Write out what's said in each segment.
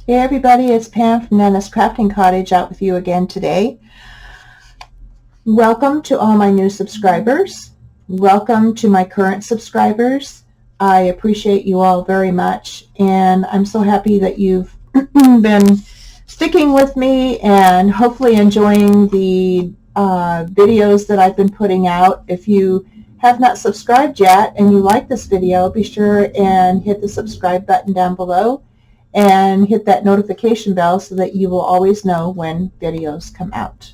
Hey everybody, it's Pam from Nana's Crafting Cottage out with you again today. Welcome to all my new subscribers. Welcome to my current subscribers. I appreciate you all very much, and I'm so happy that you've been sticking with me and hopefully enjoying the videos that I've been putting out. If you have not subscribed yet and you like this video, be sure and hit the subscribe button down below and hit that notification bell so that you will always know when videos come out.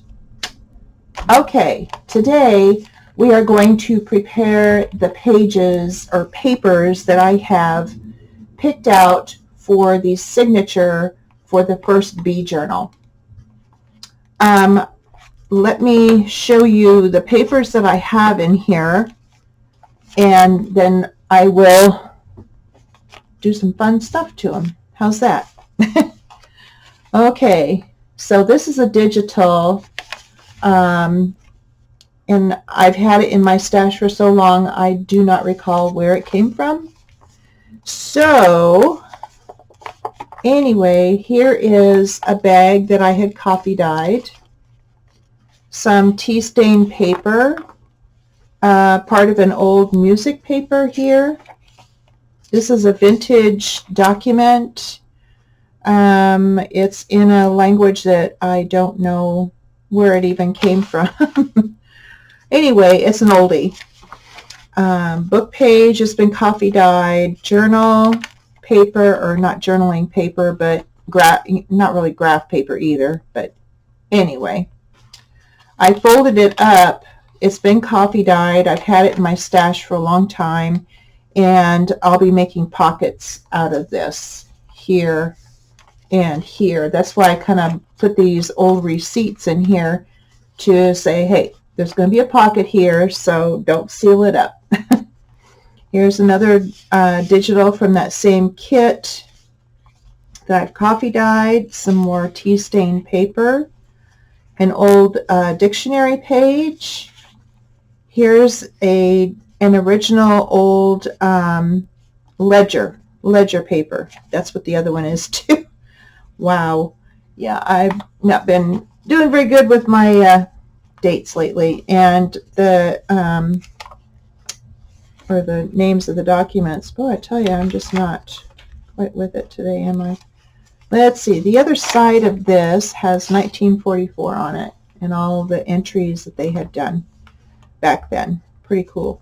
Okay, today we are going to prepare the pages or papers that I have picked out for the signature for the first bee journal. Let me show you the papers that I have in here, and then I will do some fun stuff to them. How's that? Okay, so this is a digital, and I've had it in my stash for so long I do not recall where it came from. So anyway, here is a bag that I had coffee dyed, some tea stain paper, part of an old music paper here. This is a vintage document. It's in a language that I don't know where it even came from. Anyway, it's an oldie. Book page has been coffee dyed. Journal paper, or not journaling paper, but not really graph paper either. But anyway, I folded it up. It's been coffee dyed. I've had it in my stash for a long time, and I'll be making pockets out of this here and here. That's why I kind of put these old receipts in here to say, hey, there's going to be a pocket here, so don't seal it up. Here's another digital from that same kit that I've coffee dyed, some more tea stain paper, an old dictionary page. Here's an original old ledger paper. That's what the other one is too. Wow. Yeah, I've not been doing very good with my dates lately, and the or the names of the documents. Boy, I tell you, I'm just not quite with it today, am I? Let's see. The other side of this has 1944 on it and all the entries that they had done back then. Pretty cool.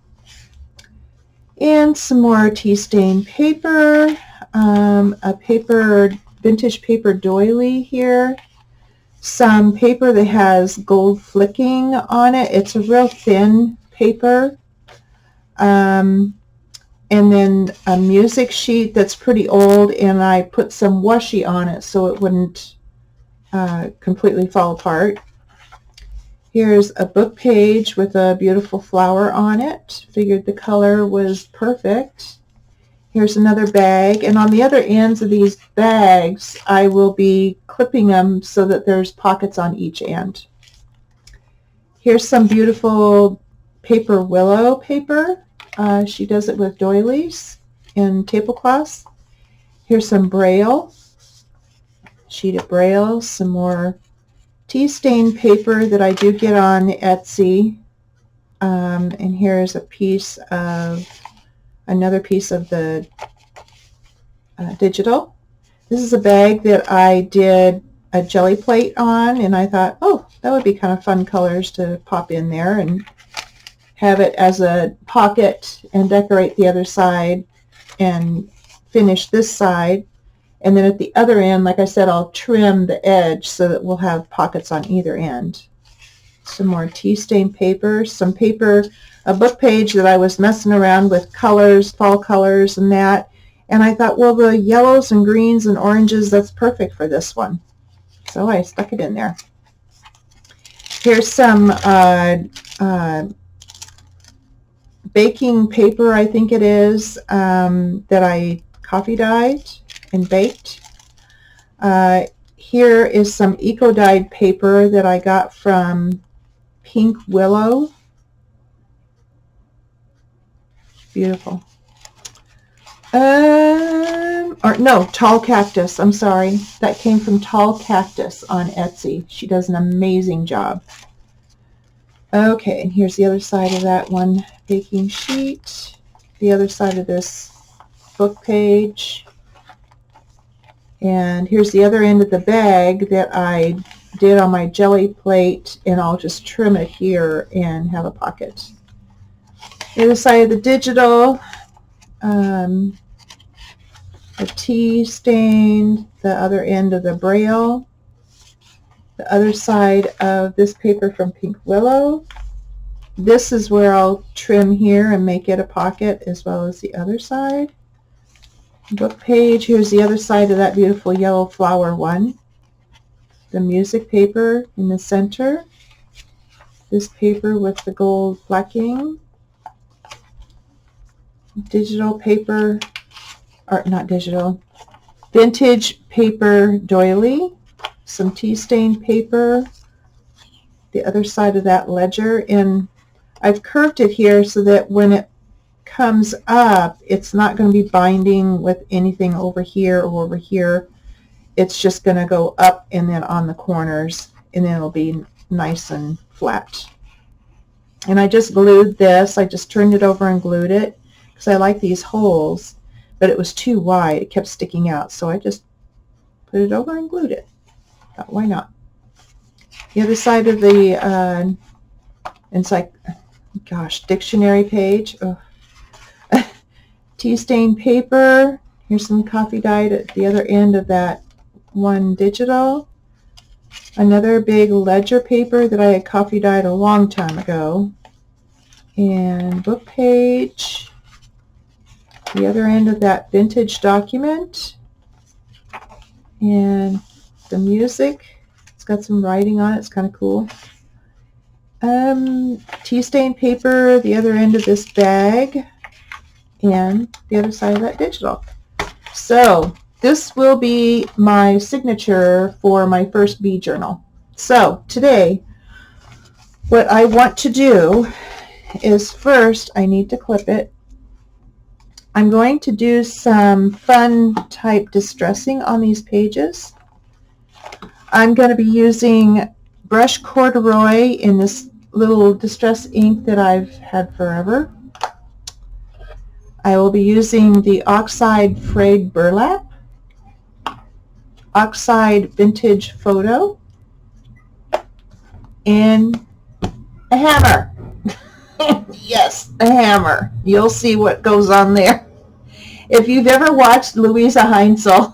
And some more tea stain paper, a vintage paper doily here, some paper that has gold flicking on it. It's a real thin paper, and then a music sheet that's pretty old, and I put some washi on it so it wouldn't completely fall apart. Here's a book page with a beautiful flower on it. Figured the color was perfect. Here's another bag, and on the other ends of these bags I will be clipping them so that there's pockets on each end. Here's some beautiful paper willow paper. She does it with doilies and tablecloths. Here's some braille, sheet of braille, some more tea stain paper that I do get on Etsy, and here's another piece of the digital. This is a bag that I did a jelly plate on, and I thought, oh, that would be kind of fun colors to pop in there and have it as a pocket and decorate the other side and finish this side. And then at the other end, like I said, I'll trim the edge so that we'll have pockets on either end. Some more tea stain paper, some paper, a book page that I was messing around with colors, fall colors and that. And I thought, well, the yellows and greens and oranges, that's perfect for this one. So I stuck it in there. Here's some baking paper, I think it is, that I coffee dyed and baked. Here is some eco-dyed paper that I got from Pink Willow. Beautiful. or no, Tall Cactus. I'm sorry. That came from Tall Cactus on Etsy. She does an amazing job. Okay, and here's the other side of that one baking sheet. The other side of this book page. And here's the other end of the bag that I did on my jelly plate, and I'll just trim it here and have a pocket. The other side of the digital, a tea stain, the other end of the Braille, the other side of this paper from Pink Willow. This is where I'll trim here and make it a pocket, as well as the other side. Book page, here's the other side of that beautiful yellow flower one. The music paper in the center. This paper with the gold blacking. Digital paper, or not digital, vintage paper doily. Some tea stain paper. The other side of that ledger. And I've curved it here so that when it comes up, it's not going to be binding with anything over here or over here. It's just going to go up and then on the corners, and then it'll be nice and flat. And I just glued this. I just turned it over and glued it because I like these holes, but it was too wide. It kept sticking out, so I just put it over and glued it. Thought, why not? The other side of the it's like, gosh, dictionary page. Oh. Tea stain paper. Here's some coffee dyed at the other end of that one digital. Another big ledger paper that I had coffee dyed a long time ago. And book page. The other end of that vintage document. And the music. It's got some writing on it. It's kind of cool. Tea stain paper, the other end of this bag, and the other side of that digital. So this will be my signature for my first bee journal. So today, what I want to do is first I need to clip it. I'm going to do some fun type distressing on these pages. I'm going to be using brush corduroy in this little distress ink that I've had forever. I will be using the Oxide Frayed Burlap, Oxide Vintage Photo, and a hammer. Yes, a hammer. You'll see what goes on there. If you've ever watched Louisa Heinzel,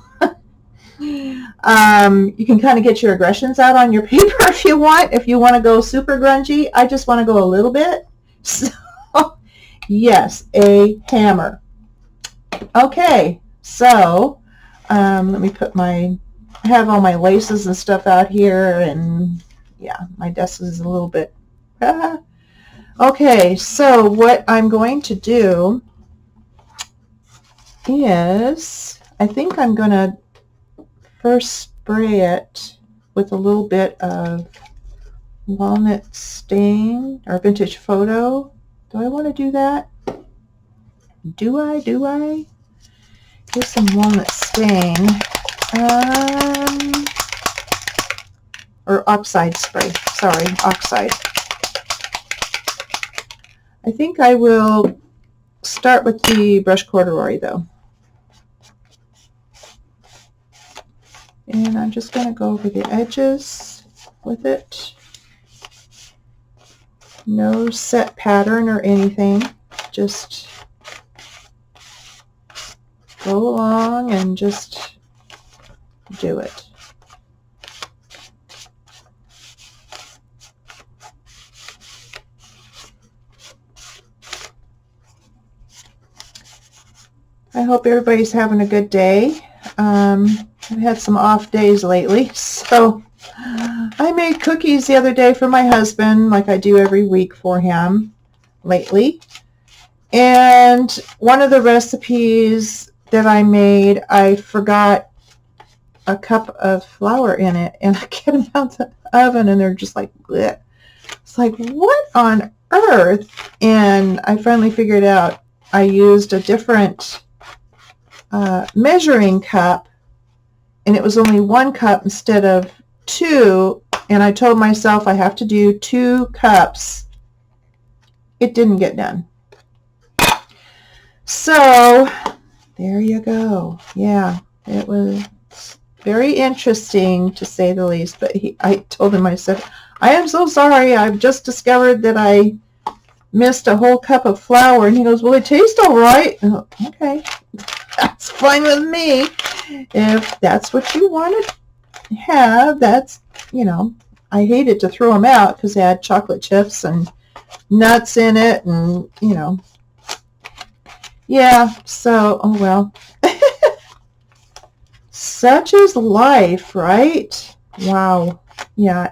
you can kind of get your aggressions out on your paper if you want. If you want to go super grungy, I just want to go a little bit. So, yes, a hammer. Okay, so let me put I have all my laces and stuff out here, and yeah, my desk is a little bit. Okay, so what I'm going to do is, I think I'm going to first spray it with a little bit of walnut stain or vintage photo. Do I want to do that? Do I? Here's some walnut stain. Or oxide spray. Sorry, oxide. I think I will start with the brush corduroy though. And I'm just going to go over the edges with it. No set pattern or anything. Just go along and just do it. I hope everybody's having a good day. I've had some off days lately, so I made cookies the other day for my husband, like I do every week for him lately. And one of the recipes that I made, I forgot a cup of flour in it, and I get them out the oven, and they're just like, bleh. It's like, what on earth? And I finally figured out I used a different measuring cup, and it was only 1 cup instead of 2, and I told myself I have to do 2 cups. It didn't get done. So there you go. Yeah, it was very interesting, to say the least. But I told him, I said, I am so sorry. I've just discovered that I missed a whole cup of flour. And he goes, well, it tastes all right. And okay, that's fine with me. If that's what you want to have, that's, you know, I hated to throw them out because they had chocolate chips and nuts in it, and, you know, yeah, so, oh well. Such is life, right? Wow. Yeah,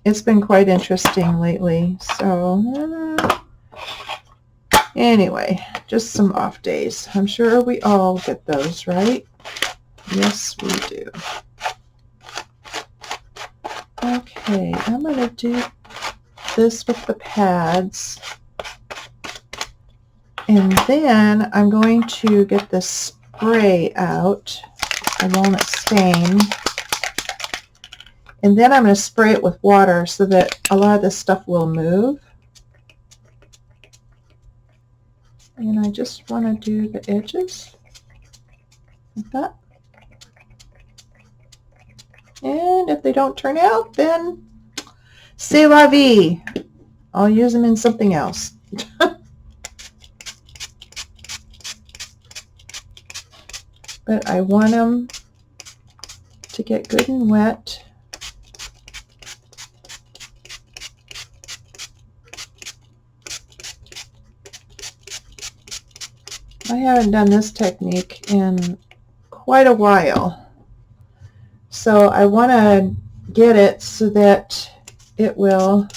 it's been quite interesting lately. So, anyway, just some off days. I'm sure we all get those, right? Yes, we do. Okay, I'm going to do this with the pads. And then I'm going to get the spray out, the walnut stain. And then I'm going to spray it with water so that a lot of this stuff will move. And I just want to do the edges like that. And if they don't turn out, then c'est la vie. I'll use them in something else. But I want them to get good and wet. I haven't done this technique in quite a while. So I want to get it so that it will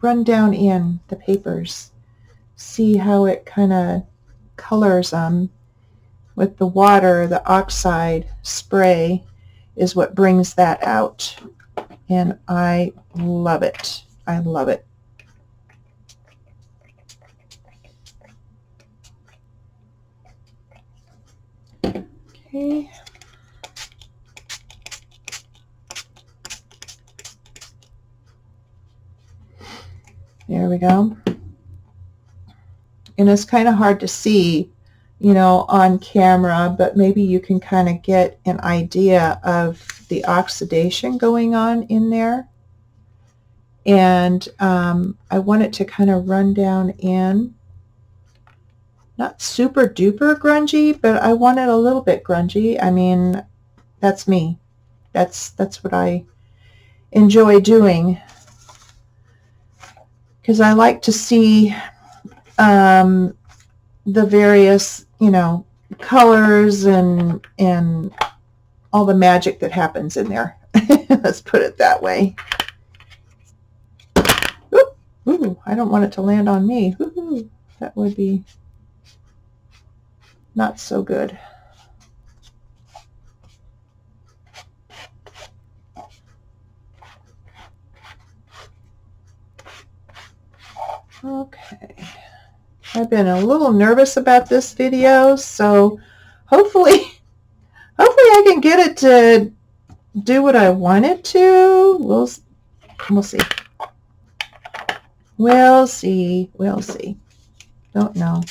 run down in the papers. See how it kind of colors them with the water. The oxide spray is what brings that out, and I love it. I love it. Okay. There we go. And it's kind of hard to see, you know, on camera, but maybe you can kind of get an idea of the oxidation going on in there. And I want it to kind of run down in. Not super duper grungy, but I want it a little bit grungy. I mean, that's me. That's what I enjoy doing. Because I like to see the various, you know, colors and all the magic that happens in there. Let's put it that way. Ooh, I don't want it to land on me. Ooh, that would be not so good. Okay. I've been a little nervous about this video, so hopefully I can get it to do what I want it to. We'll see. We'll see. We'll see. Don't know.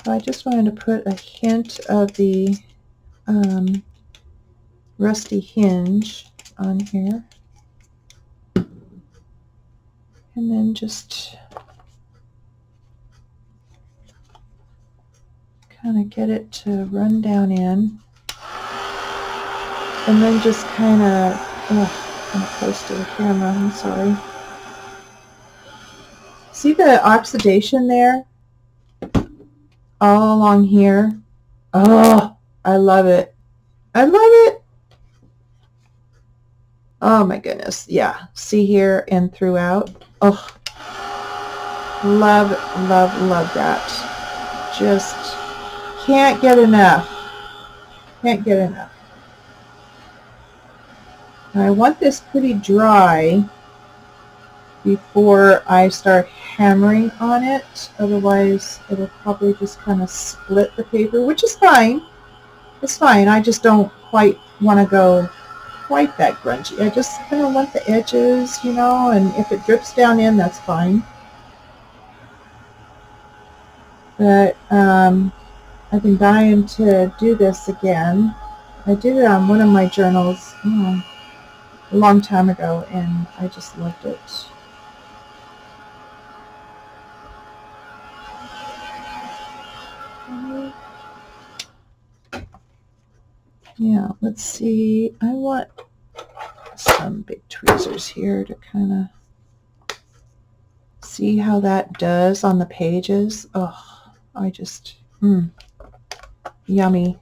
I just wanted to put a hint of the rusty hinge on here. And then just kind of get it to run down in. And then just kind of, kind of close to the camera, I'm sorry. See the oxidation there? All along here. Oh, I love it. I love it. Oh my goodness. Yeah. See here and throughout. Oh, love, love, love that. Just can't get enough. Can't get enough. And I want this pretty dry before I start hammering on it. Otherwise, it'll probably just kind of split the paper, which is fine. It's fine. I just don't quite want to go quite that grungy. I just kind of want the edges, you know, and if it drips down in, that's fine. But I've been dying to do this again. I did it on one of my journals a long time ago, and I just loved it. Yeah, let's see. I want some big tweezers here to kind of see how that does on the pages. Oh, I just, yummy.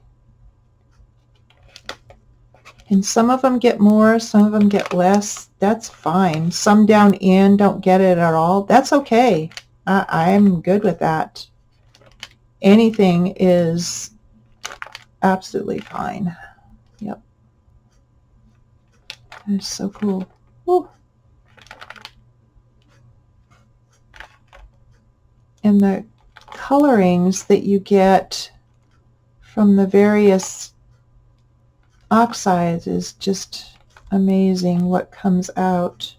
And some of them get more, some of them get less. That's fine. Some down in don't get it at all. That's okay. I'm good with that. Anything is absolutely fine. Yep. That is so cool. Woo. And the colorings that you get from the various oxides is just amazing what comes out.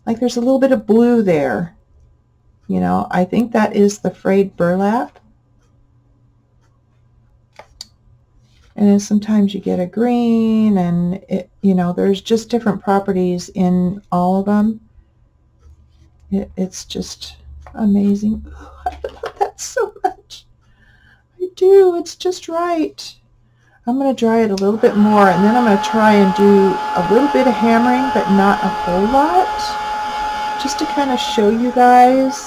Like there's a little bit of blue there. You know, I think that is the frayed burlap. And then sometimes you get a green, and it, you know, there's just different properties in all of them. It's just amazing. Oh, I love that so much. I do. It's just right. I'm going to dry it a little bit more, and then I'm going to try and do a little bit of hammering, but not a whole lot, just to kind of show you guys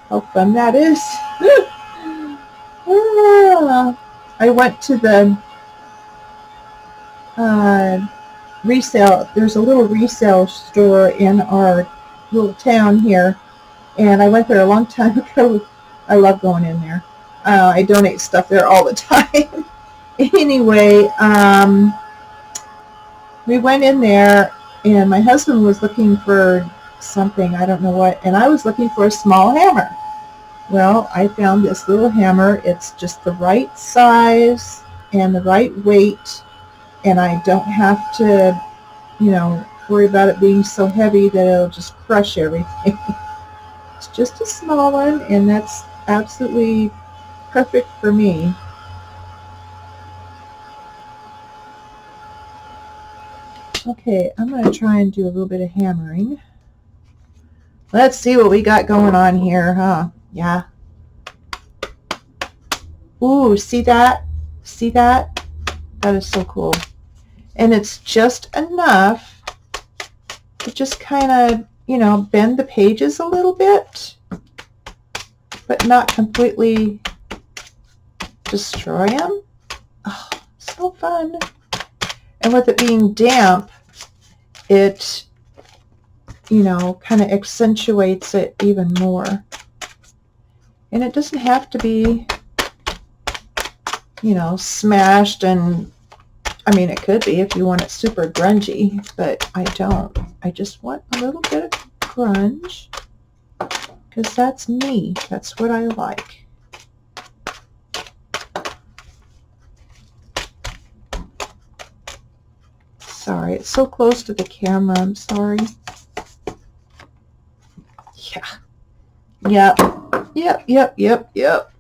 how fun that is. I went to the resale. There's a little resale store in our little town here, and I went there a long time ago. I love going in there. I donate stuff there all the time. Anyway, we went in there, and my husband was looking for something, I don't know what, and I was looking for a small hammer. Well, I found this little hammer. It's just the right size and the right weight, and I don't have to, you know, worry about it being so heavy that it'll just crush everything. It's just a small one, and that's absolutely perfect for me. Okay, I'm going to try and do a little bit of hammering. Let's see what we got going on here, huh? Yeah. Ooh, see that? See that? That is so cool. And it's just enough to just kind of, you know, bend the pages a little bit, but not completely destroy them. Oh, so fun. And with it being damp, it, you know, kind of accentuates it even more. And it doesn't have to be, you know, smashed, and I mean, it could be if you want it super grungy, but I don't. I just want a little bit of grunge, because that's me. That's what I like. Sorry, it's so close to the camera. I'm sorry. Yeah. Yep. Yep, yep, yep, yep.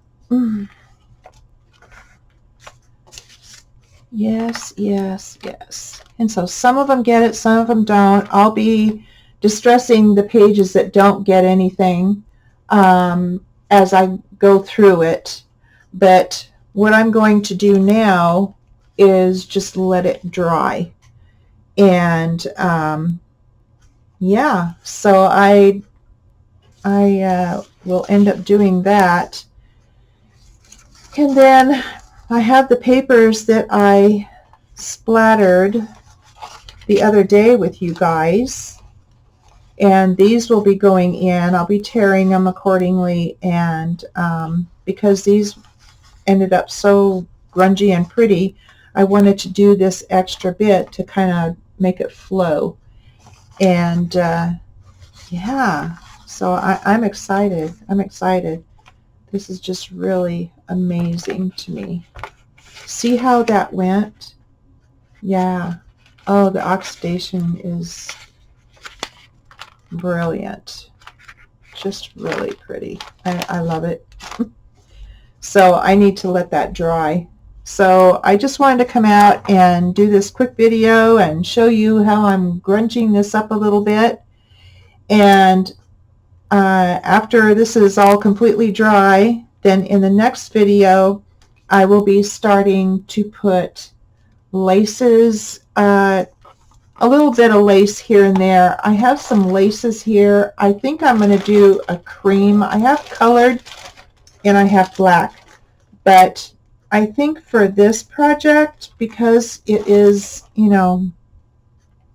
Yes, yes, yes. And so some of them get it, some of them don't. I'll be distressing the pages that don't get anything as I go through it. But what I'm going to do now is just let it dry. And yeah, so I will end up doing that. And then I have the papers that I splattered the other day with you guys, and these will be going in. I'll be tearing them accordingly, and because these ended up so grungy and pretty, I wanted to do this extra bit to kind of make it flow. And yeah, so I'm excited. I'm excited. This is just really amazing to me. See how that went? Yeah. Oh, the oxidation is brilliant. Just really pretty. I love it. So I need to let that dry. So I just wanted to come out and do this quick video and show you how I'm grunging this up a little bit. And after this is all completely dry, then in the next video I will be starting to put laces, a little bit of lace here and there. I have some laces here. I think I'm going to do a cream. I have colored and I have black, but I think for this project, because it is, you know,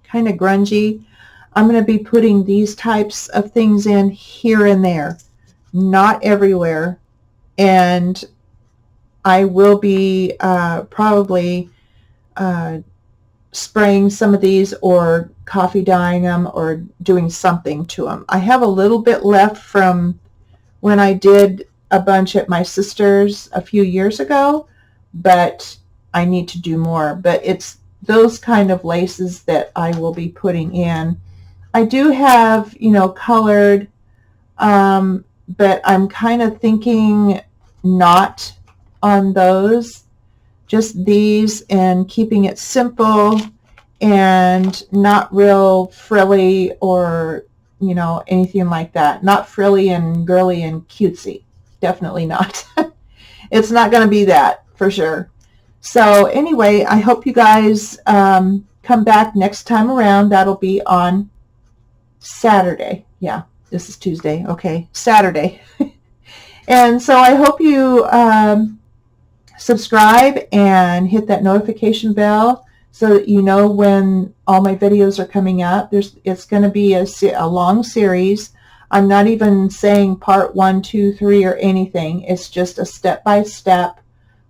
kind of grungy, I'm going to be putting these types of things in here and there, not everywhere. And I will be probably spraying some of these or coffee dyeing them or doing something to them. I have a little bit left from when I did a bunch at my sister's a few years ago, but I need to do more. But it's those kind of laces that I will be putting in. I do have, you know, colored, but I'm kind of thinking not on those, just these, and keeping it simple and not real frilly or, you know, anything like that. Not frilly and girly and cutesy. Definitely not. It's not going to be that for sure. So anyway, I hope you guys come back next time around. That'll be on Saturday. Yeah, this is Tuesday. Okay, Saturday. And so I hope you subscribe and hit that notification bell so that you know when all my videos are coming up. It's going to be a long series. I'm not even saying part 1, 2, 3 or anything. It's just a step-by-step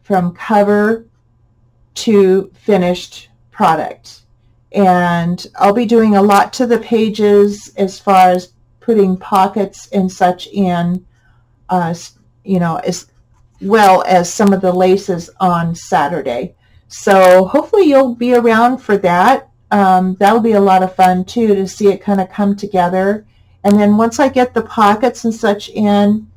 from cover to finished product. And I'll be doing a lot to the pages as far as putting pockets and such in, you know, as well as some of the laces on Saturday. So hopefully you'll be around for that. That'll be a lot of fun too, to see it kind of come together. And then once I get the pockets and such in,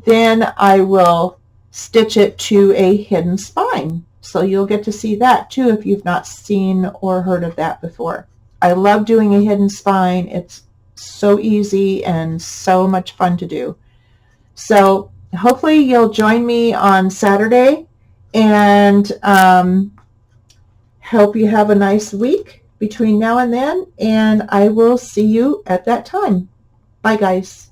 then I will stitch it to a hidden spine. So you'll get to see that too if you've not seen or heard of that before. I love doing a hidden spine. It's so easy and so much fun to do. So hopefully you'll join me on Saturday, and hope you have a nice week between now and then, and I will see you at that time. Bye, guys.